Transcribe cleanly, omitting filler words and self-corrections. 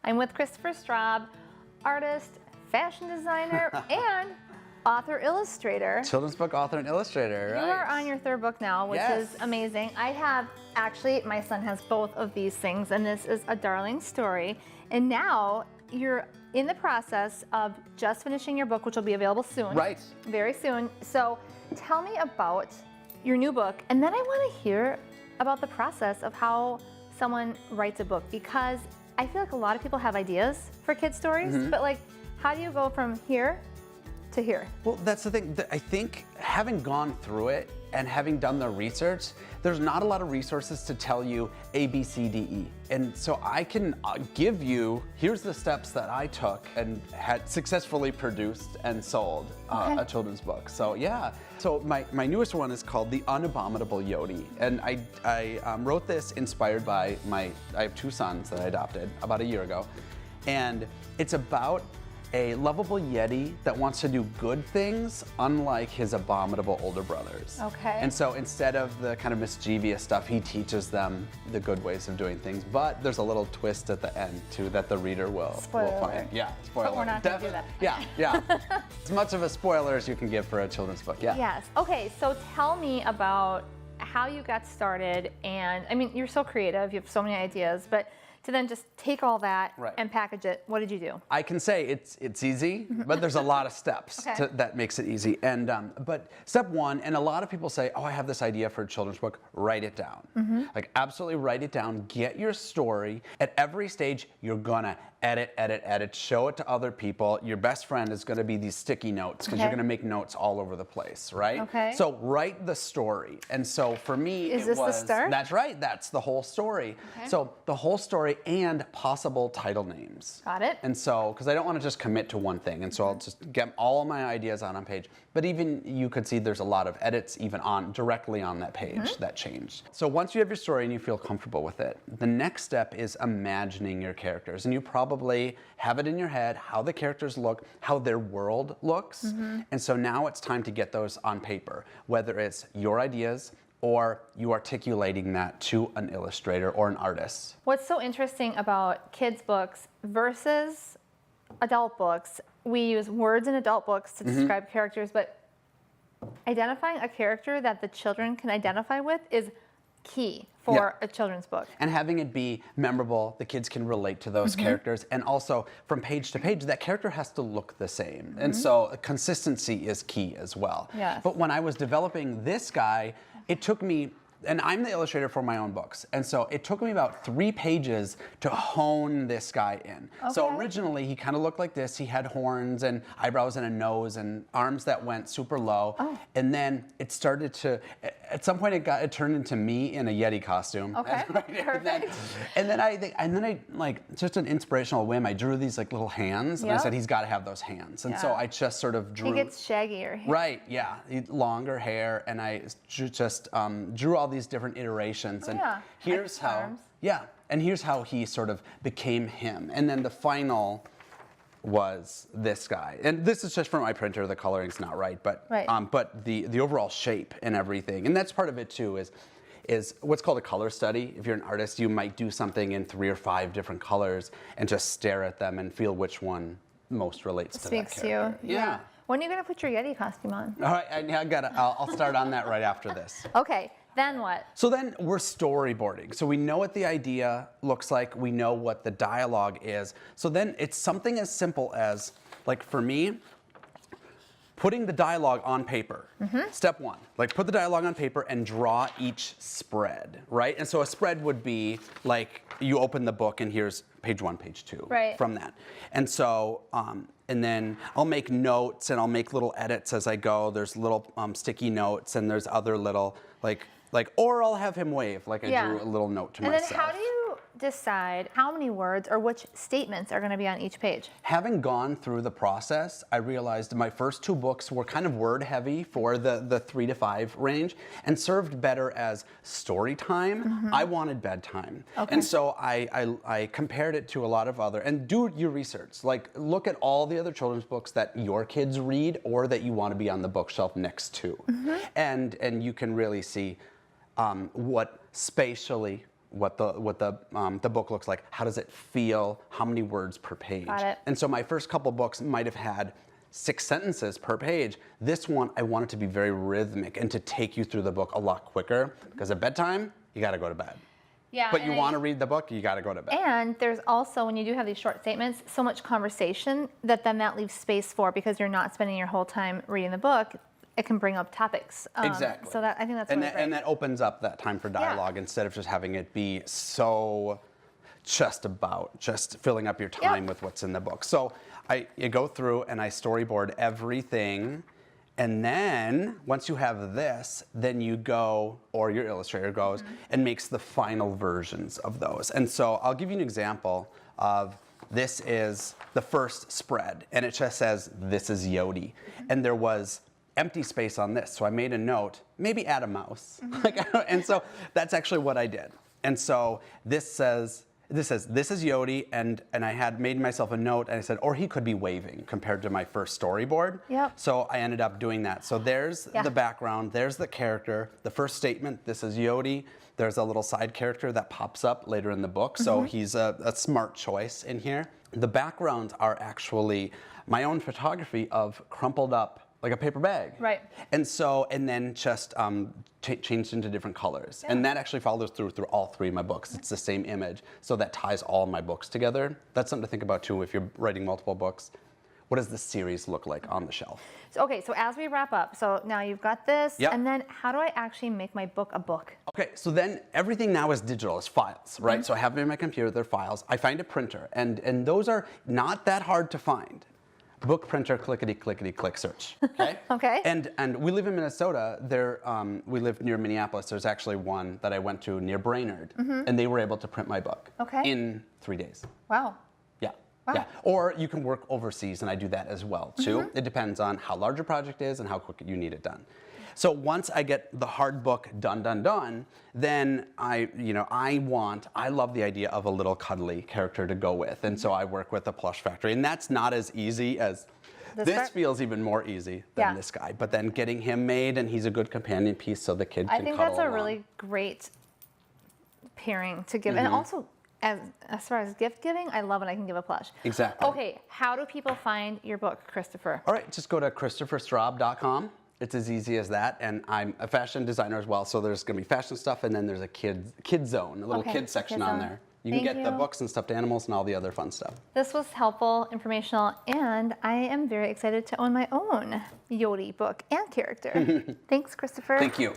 I'm with Christopher Straub, artist, fashion designer, and author illustrator. Children's book author and illustrator, right? You are on your third book now, which is amazing. I have, actually, my son has both of these things, and this is a darling story. And now you're in the process of just finishing your book, which will be available soon. Right. Very soon. So tell me about your new book, and then I want to hear about the process of how someone writes a book, because I feel like a lot of people have ideas for kid stories, but like, how do you go from here to here? Well, that's the thing. I think having gone through it and having done the research, there's not a lot of resources to tell you A, B, C, D, E. And so I can give you, here's the steps that I took and had successfully produced and sold a children's book. So yeah. So my newest one is called The Unabominable Yodi. And I wrote this inspired by I have two sons that I adopted about a year ago. And it's about a lovable Yeti that wants to do good things, unlike his abominable older brothers. Okay. And so instead of the kind of mischievous stuff, he teaches them the good ways of doing things. But there's a little twist at the end too that the reader will find. Yeah, spoiler. But we're not going to do that. Yeah. As much of a spoiler as you can give for a children's book. Yeah. Yes. Okay. So tell me about how you got started, and I mean, you're so creative. You have so many ideas, but to then just take all that and package it, what did you do? I can say it's easy, but there's a lot of steps that makes it easy. And but step one, and a lot of people say, oh, I have this idea for a children's book, write it down. Like absolutely write it down, get your story. At every stage, you're gonna edit, show it to other people. Your best friend is gonna be these sticky notes, because you're gonna make notes all over the place, right? Okay. So write the story. And so for me, is this the start? That's right, that's the whole story. Okay. So the whole story and possible title names. Got it. And so, because I don't want to just commit to one thing, and so I'll just get all of my ideas on page. But even you could see there's a lot of edits even directly on that page that changed. So once you have your story and you feel comfortable with it, the next step is imagining your characters. And you probably have it in your head how the characters look, how their world looks. And so now it's time to get those on paper, whether it's your ideas or you articulating that to an illustrator or an artist. What's so interesting about kids' books versus adult books, we use words in adult books to describe characters, but identifying a character that the children can identify with is key for a children's book. And having it be memorable, the kids can relate to those characters, and also from page to page, that character has to look the same. And so consistency is key as well. Yes. But when I was developing this guy, it took me, and I'm the illustrator for my own books, and so it took me about 3 pages to hone this guy in. So originally he kind of looked like this. He had horns and eyebrows and a nose and arms that went super low. And then it started to, at some point it turned into me in a Yeti costume. Okay, perfect. And then I like, just an inspirational whim, I drew these like little hands, and I said he's got to have those hands. And so I just sort of drew. He gets shaggier. Right, yeah, longer hair, and I just drew all these different iterations, and here's how here's how he sort of became him. And then the final was this guy, and this is just from my printer. The coloring's not right, but the overall shape and everything, and that's part of it too, is what's called a color study. If you're an artist, you might do something in 3 or 5 different colors and just stare at them and feel which one most relates to that character. Speaks to you. Yeah. When are you gonna put your Yeti costume on? All right, I'll start on that right after this. Okay. Then what? So then we're storyboarding. So we know what the idea looks like. We know what the dialogue is. So then it's something as simple as, like for me, putting the dialogue on paper. Step 1, like put the dialogue on paper and draw each spread, right? And so a spread would be like you open the book and here's page 1, page 2 from that. And so, and then I'll make notes and I'll make little edits as I go. There's little sticky notes, and there's other little or I'll have him wave, like I drew a little note to myself. And then how do you decide how many words or which statements are going to be on each page? Having gone through the process, I realized my first 2 books were kind of word heavy for the 3 to 5 range, and served better as story time. I wanted bedtime. And so I compared it to a lot of other, and do your research. Like look at all the other children's books that your kids read or that you want to be on the bookshelf next to. And you can really see what spatially what the book looks like. How does it feel? How many words per page? Got it. And so my first couple books might have had 6 sentences per page. This one, I want it to be very rhythmic and to take you through the book a lot quicker, because at bedtime, you got to go to bed. Yeah, But you want to read the book, you got to go to bed. And there's also, when you do have these short statements, so much conversation that then that leaves space for, because you're not spending your whole time reading the book, it can bring up topics. Exactly. So I think that's and really that, great. and that opens up that time for dialogue instead of just having it be so just filling up your time with what's in the book. So you go through and I storyboard everything. And then once you have this, then you go, or your illustrator goes, and makes the final versions of those. And so I'll give you an example of, this is the first spread, and it just says, this is Yodi. And there was empty space on this, so I made a note, maybe add a mouse. And so that's actually what I did. And so this says, this is Yodi, and I had made myself a note, and I said, or he could be waving, compared to my first storyboard. Yep. So I ended up doing that. So there's the background, there's the character, the first statement, this is Yodi. There's a little side character that pops up later in the book, so he's a smart choice in here. The backgrounds are actually my own photography of crumpled up, like a paper bag. Right. And so, and then just changed into different colors. And that actually follows through all 3 of my books. It's the same image, so that ties all my books together. That's something to think about too if you're writing multiple books. What does the series look like on the shelf? So, okay, so as we wrap up, so now you've got this, and then how do I actually make my book a book? Okay, so then everything now is digital, it's files, right? So I have them in my computer, they're files. I find a printer, and those are not that hard to find. Book printer, clickety click search. Okay. Okay. And we live in Minnesota. We live near Minneapolis. There's actually one that I went to near Brainerd, and they were able to print my book in 3 days. Wow. Yeah. Wow. Yeah. Or you can work overseas, and I do that as well too. It depends on how large your project is and how quick you need it done. So once I get the hard book done, then I love the idea of a little cuddly character to go with. And so I work with the Plush Factory, and that's not as easy as, this feels even more easy than this guy. But then getting him made, and he's a good companion piece so the kid can cuddle I think that's a along. really great pairing to give. And also, as far as gift giving, I love when I can give a plush. Exactly. Okay, how do people find your book, Christopher? All right, just go to ChristopherStraub.com. It's as easy as that, and I'm a fashion designer as well, so there's going to be fashion stuff, and then there's a kid zone, a little kid section on there. You can get the books and stuffed animals and all the other fun stuff. This was helpful, informational, and I am very excited to own my own Yodi book and character. Thanks, Christopher. Thank you.